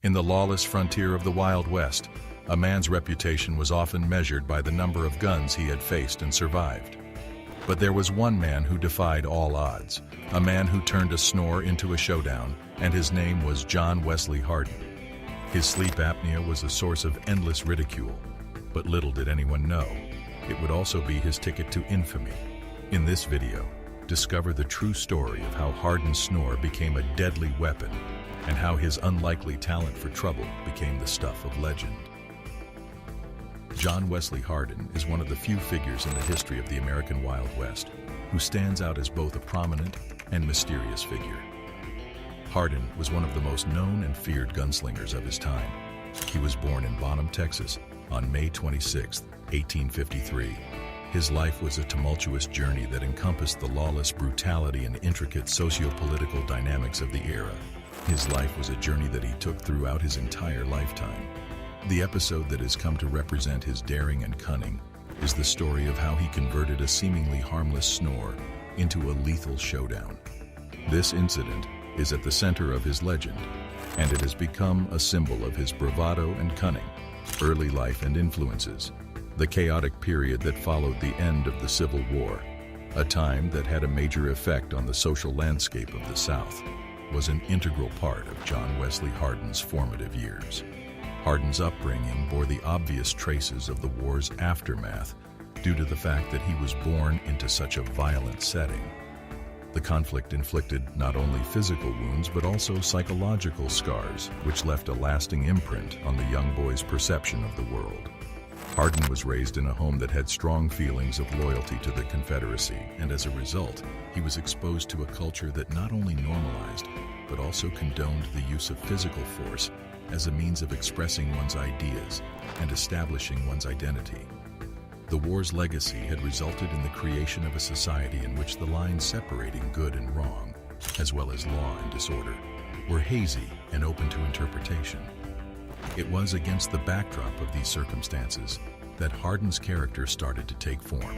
In the lawless frontier of the Wild West, a man's reputation was often measured by the number of guns he had faced and survived. But there was one man who defied all odds, a man who turned a snore into a showdown, and his name was John Wesley Hardin. His sleep apnea was a source of endless ridicule, but little did anyone know, it would also be his ticket to infamy. In this video, discover the true story of how Hardin's snore became a deadly weapon and how his unlikely talent for trouble became the stuff of legend. John Wesley Hardin is one of the few figures in the history of the American Wild West who stands out as both a prominent and mysterious figure. Hardin was one of the most known and feared gunslingers of his time. He was born in Bonham, Texas, on May 26, 1853. His life was a tumultuous journey that encompassed the lawless brutality and intricate socio-political dynamics of the era. His life was a journey that he took throughout his entire lifetime. The episode that has come to represent his daring and cunning is the story of how he converted a seemingly harmless snore into a lethal showdown. This incident is at the center of his legend, and it has become a symbol of his bravado and cunning, early life and influences, the chaotic period that followed the end of the Civil War, a time that had a major effect on the social landscape of the South, was an integral part of John Wesley Hardin's formative years. Hardin's upbringing bore the obvious traces of the war's aftermath due to the fact that he was born into such a violent setting. The conflict inflicted not only physical wounds but also psychological scars, which left a lasting imprint on the young boy's perception of the world. Hardin was raised in a home that had strong feelings of loyalty to the Confederacy, and as a result, he was exposed to a culture that not only normalized, but also condoned the use of physical force as a means of expressing one's ideas and establishing one's identity. The war's legacy had resulted in the creation of a society in which the lines separating good and wrong, as well as law and disorder, were hazy and open to interpretation. It was against the backdrop of these circumstances that Hardin's character started to take form.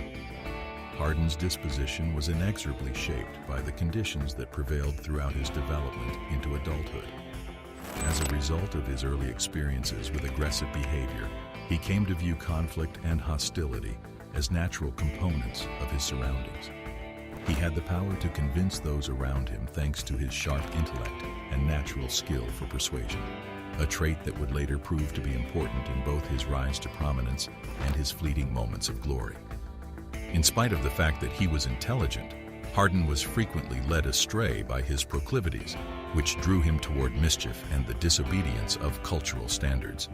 Hardin's disposition was inexorably shaped by the conditions that prevailed throughout his development into adulthood. As a result of his early experiences with aggressive behavior, he came to view conflict and hostility as natural components of his surroundings. He had the power to convince those around him thanks to his sharp intellect and natural skill for persuasion, a trait that would later prove to be important in both his rise to prominence and his fleeting moments of glory. In spite of the fact that he was intelligent, Hardin was frequently led astray by his proclivities, which drew him toward mischief and the disobedience of cultural standards.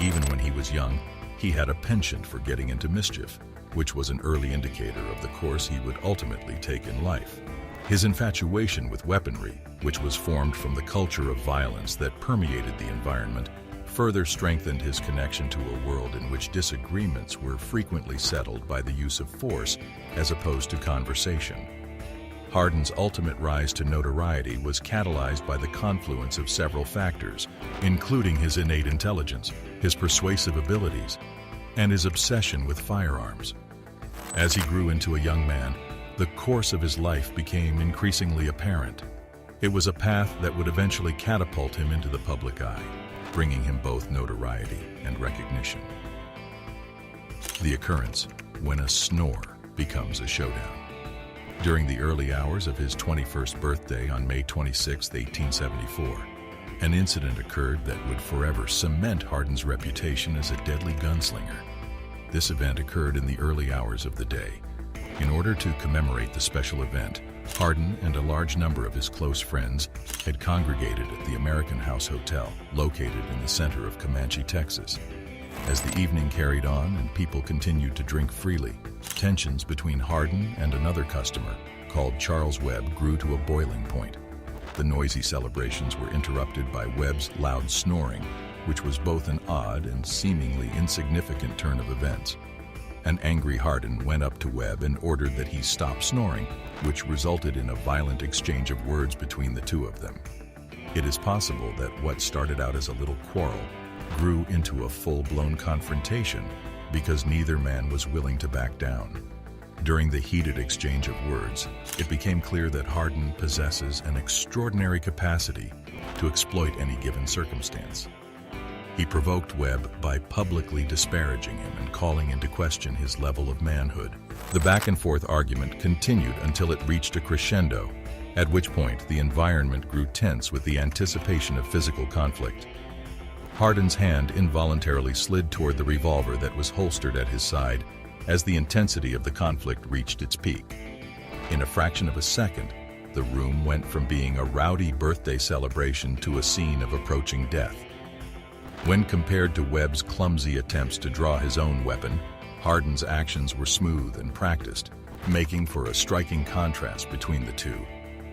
Even when he was young, he had a penchant for getting into mischief, which was an early indicator of the course he would ultimately take in life. His infatuation with weaponry, which was formed from the culture of violence that permeated the environment, further strengthened his connection to a world in which disagreements were frequently settled by the use of force as opposed to conversation. Hardin's ultimate rise to notoriety was catalyzed by the confluence of several factors, including his innate intelligence, his persuasive abilities, and his obsession with firearms. As he grew into a young man, the course of his life became increasingly apparent. It was a path that would eventually catapult him into the public eye, bringing him both notoriety and recognition. The occurrence when a snore becomes a showdown. During the early hours of his 21st birthday on May 26, 1874, an incident occurred that would forever cement Hardin's reputation as a deadly gunslinger. This event occurred in the early hours of the day. In order to commemorate the special event, Hardin and a large number of his close friends had congregated at the American House Hotel, located in the center of Comanche, Texas. As the evening carried on and people continued to drink freely, tensions between Hardin and another customer, called Charles Webb, grew to a boiling point. The noisy celebrations were interrupted by Webb's loud snoring, which was both an odd and seemingly insignificant turn of events. An angry Hardin went up to Webb and ordered that he stop snoring, which resulted in a violent exchange of words between the two of them. It is possible that what started out as a little quarrel grew into a full-blown confrontation because neither man was willing to back down. During the heated exchange of words, it became clear that Hardin possesses an extraordinary capacity to exploit any given circumstance. He provoked Webb by publicly disparaging him and calling into question his level of manhood. The back-and-forth argument continued until it reached a crescendo, at which point the environment grew tense with the anticipation of physical conflict. Hardin's hand involuntarily slid toward the revolver that was holstered at his side as the intensity of the conflict reached its peak. In a fraction of a second, the room went from being a rowdy birthday celebration to a scene of approaching death. When compared to Webb's clumsy attempts to draw his own weapon, Hardin's actions were smooth and practiced, making for a striking contrast between the two.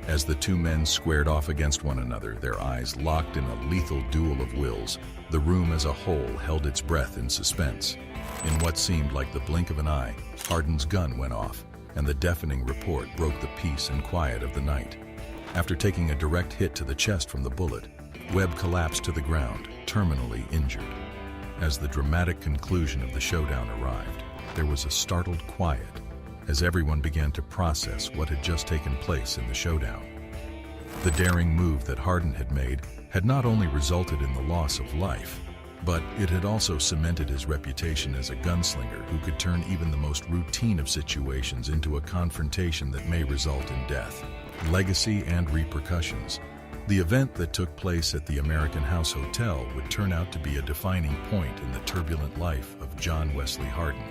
As the two men squared off against one another, their eyes locked in a lethal duel of wills, the room as a whole held its breath in suspense. In what seemed like the blink of an eye, Hardin's gun went off, and the deafening report broke the peace and quiet of the night. After taking a direct hit to the chest from the bullet, Webb collapsed to the ground, terminally injured. As the dramatic conclusion of the showdown arrived, there was a startled quiet as everyone began to process what had just taken place in the showdown. The daring move that Hardin had made had not only resulted in the loss of life, but it had also cemented his reputation as a gunslinger who could turn even the most routine of situations into a confrontation that may result in death. Legacy and repercussions. The event that took place at the American House Hotel would turn out to be a defining point in the turbulent life of John Wesley Hardin.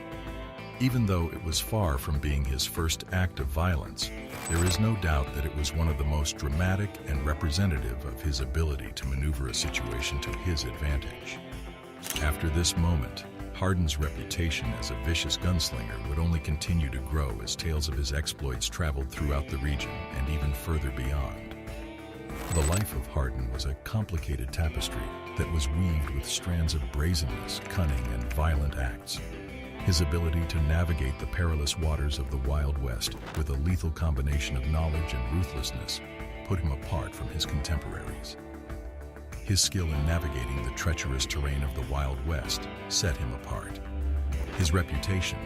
Even though it was far from being his first act of violence, there is no doubt that it was one of the most dramatic and representative of his ability to maneuver a situation to his advantage. After this moment, Hardin's reputation as a vicious gunslinger would only continue to grow as tales of his exploits traveled throughout the region and even further beyond. The life of Hardin was a complicated tapestry that was weaved with strands of brazenness, cunning, and violent acts. His ability to navigate the perilous waters of the Wild West with a lethal combination of knowledge and ruthlessness put him apart from his contemporaries. His skill in navigating the treacherous terrain of the Wild West set him apart. His reputation,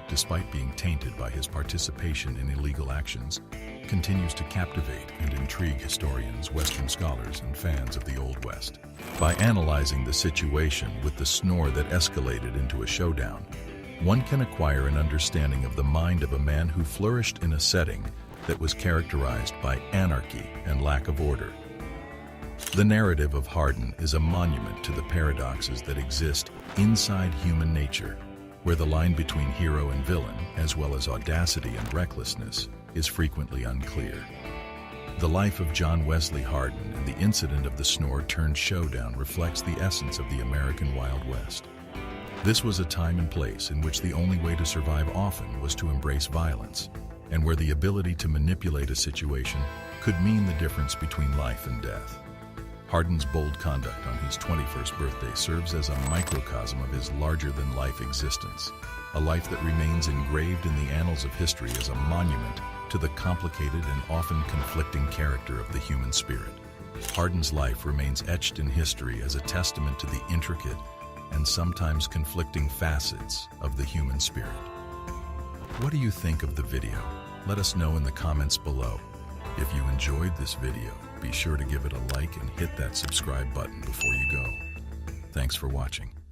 despite being tainted by his participation in illegal actions, continues to captivate and intrigue historians, Western scholars, and fans of the Old West. By analyzing the situation with the snore that escalated into a showdown, one can acquire an understanding of the mind of a man who flourished in a setting that was characterized by anarchy and lack of order. The narrative of Hardin is a monument to the paradoxes that exist inside human nature, where the line between hero and villain, as well as audacity and recklessness, is frequently unclear. The life of John Wesley Hardin and the incident of the Snore-turned showdown reflects the essence of the American Wild West. This was a time and place in which the only way to survive often was to embrace violence, and where the ability to manipulate a situation could mean the difference between life and death. Hardin's bold conduct on his 21st birthday serves as a microcosm of his larger-than-life existence, a life that remains engraved in the annals of history as a monument to the complicated and often conflicting character of the human spirit. Hardin's life remains etched in history as a testament to the intricate and sometimes conflicting facets of the human spirit. What do you think of the video? Let us know in the comments below. If you enjoyed this video, be sure to give it a like and hit that subscribe button before you go. Thanks for watching.